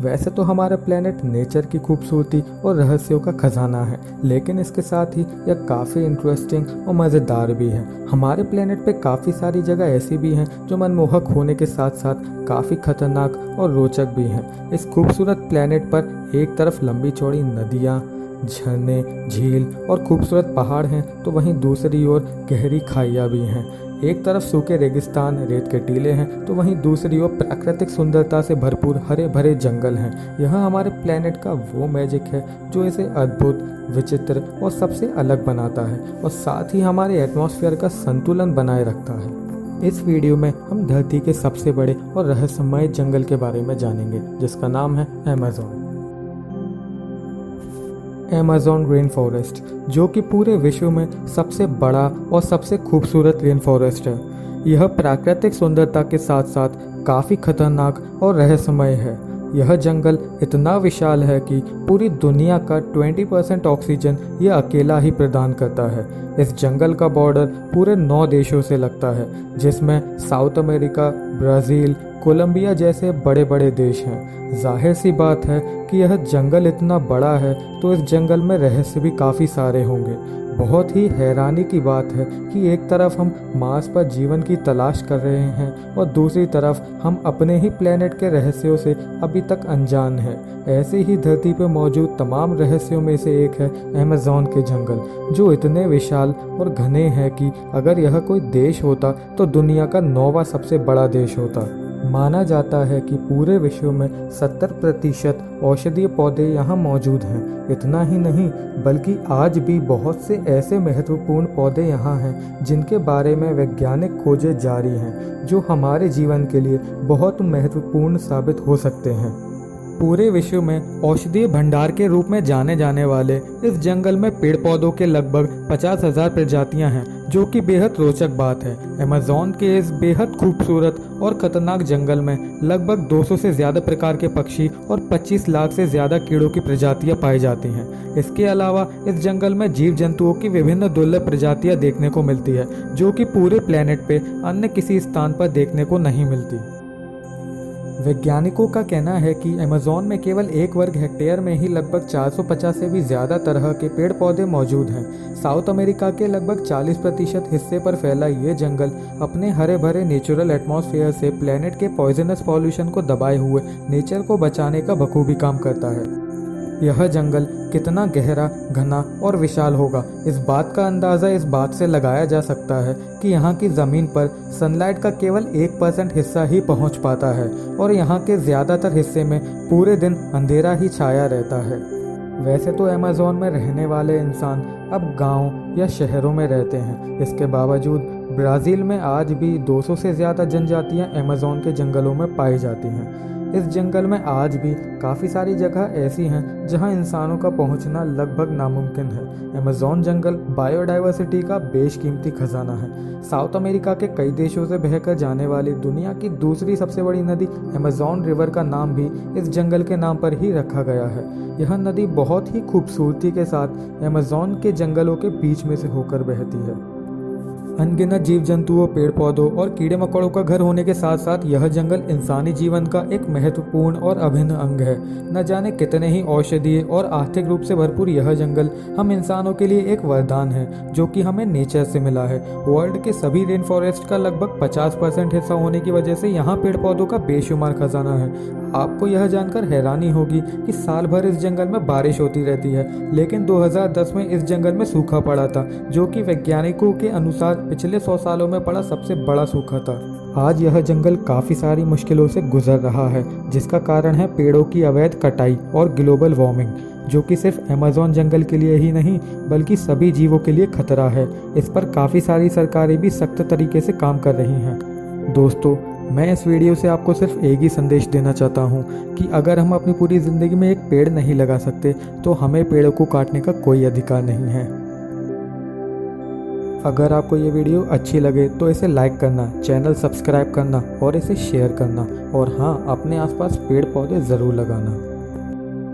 वैसे तो हमारा प्लेनेट नेचर की खूबसूरती और रहस्यों का खजाना है, लेकिन इसके साथ ही यह काफ़ी इंटरेस्टिंग और मज़ेदार भी है। हमारे प्लेनेट पे काफ़ी सारी जगह ऐसी भी हैं जो मनमोहक होने के साथ साथ काफ़ी खतरनाक और रोचक भी हैं। इस खूबसूरत प्लेनेट पर एक तरफ लंबी चौड़ी नदियाँ, झरने, झील और खूबसूरत पहाड़ हैं, तो वहीं दूसरी ओर गहरी खाइयाँ भी हैं। एक तरफ सूखे रेगिस्तान, रेत के टीले हैं, तो वहीं दूसरी ओर प्राकृतिक सुंदरता से भरपूर हरे भरे जंगल हैं। यह हमारे प्लेनेट का वो मैजिक है जो इसे अद्भुत, विचित्र और सबसे अलग बनाता है और साथ ही हमारे एटमॉस्फेयर का संतुलन बनाए रखता है। इस वीडियो में हम धरती के सबसे बड़े और रहस्यमय जंगल के बारे में जानेंगे, जिसका नाम है अमेज़न रेन फॉरेस्ट, जो कि पूरे विश्व में सबसे बड़ा और सबसे खूबसूरत रेन फॉरेस्ट है। यह प्राकृतिक सुंदरता के साथ साथ काफ़ी खतरनाक और रहस्यमय है। यह जंगल इतना विशाल है कि पूरी दुनिया का 20% ऑक्सीजन यह अकेला ही प्रदान करता है। इस जंगल का बॉर्डर पूरे 9 देशों से लगता है, जिसमें साउथ अमेरिका, ब्राज़ील, कोलंबिया जैसे बड़े बड़े देश हैं। जाहिर सी बात है कि यह जंगल इतना बड़ा है तो इस जंगल में रहस्य भी काफ़ी सारे होंगे। बहुत ही हैरानी की बात है कि एक तरफ हम मार्स पर जीवन की तलाश कर रहे हैं और दूसरी तरफ हम अपने ही प्लेनेट के रहस्यों से अभी तक अनजान हैं। ऐसे ही धरती पर मौजूद तमाम रहस्यों में से एक है अमेज़न के जंगल, जो इतने विशाल और घने हैं कि अगर यह कोई देश होता तो दुनिया का 9वां सबसे बड़ा देश होता। माना जाता है कि पूरे विश्व में 70% औषधीय पौधे यहाँ मौजूद हैं। इतना ही नहीं, बल्कि आज भी बहुत से ऐसे महत्वपूर्ण पौधे यहाँ हैं जिनके बारे में वैज्ञानिक खोजें जारी हैं, जो हमारे जीवन के लिए बहुत महत्वपूर्ण साबित हो सकते हैं। पूरे विश्व में औषधीय भंडार के रूप में जाने जाने वाले इस जंगल में पेड़ पौधों के लगभग 50,000 प्रजातियां हैं, जो कि बेहद रोचक बात है। अमेज़न के इस बेहद खूबसूरत और खतरनाक जंगल में लगभग 200 से ज़्यादा प्रकार के पक्षी और 25 लाख से ज़्यादा कीड़ों की प्रजातियां पाई जाती हैं। इसके अलावा इस जंगल में जीव जंतुओं की विभिन्न दुर्लभ प्रजातियां देखने को मिलती है, जो कि पूरे प्लेनेट पे अन्य किसी स्थान पर देखने को नहीं मिलती। वैज्ञानिकों का कहना है कि अमेज़न में केवल 1 वर्ग हेक्टेयर में ही लगभग 450 से भी ज़्यादा तरह के पेड़ पौधे मौजूद हैं। साउथ अमेरिका के लगभग 40% हिस्से पर फैला ये जंगल अपने हरे भरे नेचुरल एटमॉस्फेयर से प्लेनेट के पॉइजनस पॉल्यूशन को दबाए हुए नेचर को बचाने का बखूबी काम करता है। यह जंगल कितना गहरा, घना और विशाल होगा, इस बात का अंदाज़ा इस बात से लगाया जा सकता है कि यहाँ की ज़मीन पर सनलाइट का केवल 1% हिस्सा ही पहुँच पाता है और यहाँ के ज़्यादातर हिस्से में पूरे दिन अंधेरा ही छाया रहता है। वैसे तो अमेज़न में रहने वाले इंसान अब गांव या शहरों में रहते हैं। इसके बावजूद ब्राज़ील में आज भी 200 से ज़्यादा जनजातियाँ अमेज़न के जंगलों में पाई जाती हैं। इस जंगल में आज भी काफ़ी सारी जगह ऐसी हैं जहां इंसानों का पहुंचना लगभग नामुमकिन है। अमेज़न जंगल बायोडाइवर्सिटी का बेशकीमती खजाना है। साउथ अमेरिका के कई देशों से बहकर जाने वाली दुनिया की दूसरी सबसे बड़ी नदी अमेज़न रिवर का नाम भी इस जंगल के नाम पर ही रखा गया है। यह नदी बहुत ही खूबसूरती के साथ अमेज़न के जंगलों के बीच में से होकर बहती है। अनगिनत जीव जंतुओं, पेड़ पौधों और कीड़े मकोड़ों का घर होने के साथ साथ यह जंगल इंसानी जीवन का एक महत्वपूर्ण और अभिन्न अंग है। न जाने कितने ही औषधीय और आर्थिक रूप से भरपूर यह जंगल हम इंसानों के लिए एक वरदान है, जो कि हमें नेचर से मिला है। वर्ल्ड के सभी रेन फॉरेस्ट का लगभग 50% हिस्सा होने की वजह से यहाँ पेड़ पौधों का बेशुमार खजाना है। आपको यह जानकर हैरानी होगी कि साल भर इस जंगल में बारिश होती रहती है, लेकिन 2010 में इस जंगल में सूखा पड़ा था, जो कि वैज्ञानिकों के अनुसार पिछले 100 सालों में पड़ा सबसे बड़ा सूखा था। आज यह जंगल काफ़ी सारी मुश्किलों से गुजर रहा है, जिसका कारण है पेड़ों की अवैध कटाई और ग्लोबल वार्मिंग, जो कि सिर्फ अमेज़न जंगल के लिए ही नहीं बल्कि सभी जीवों के लिए खतरा है। इस पर काफ़ी सारी सरकारें भी सख्त तरीके से काम कर रही हैं। दोस्तों, मैं इस वीडियो से आपको सिर्फ एक ही संदेश देना चाहता हूँ कि अगर हम अपनी पूरी ज़िंदगी में एक पेड़ नहीं लगा सकते तो हमें पेड़ों को काटने का कोई अधिकार नहीं है। अगर आपको ये वीडियो अच्छी लगे तो इसे लाइक करना, चैनल सब्सक्राइब करना और इसे शेयर करना, और हाँ, अपने आसपास पेड़ पौधे ज़रूर लगाना।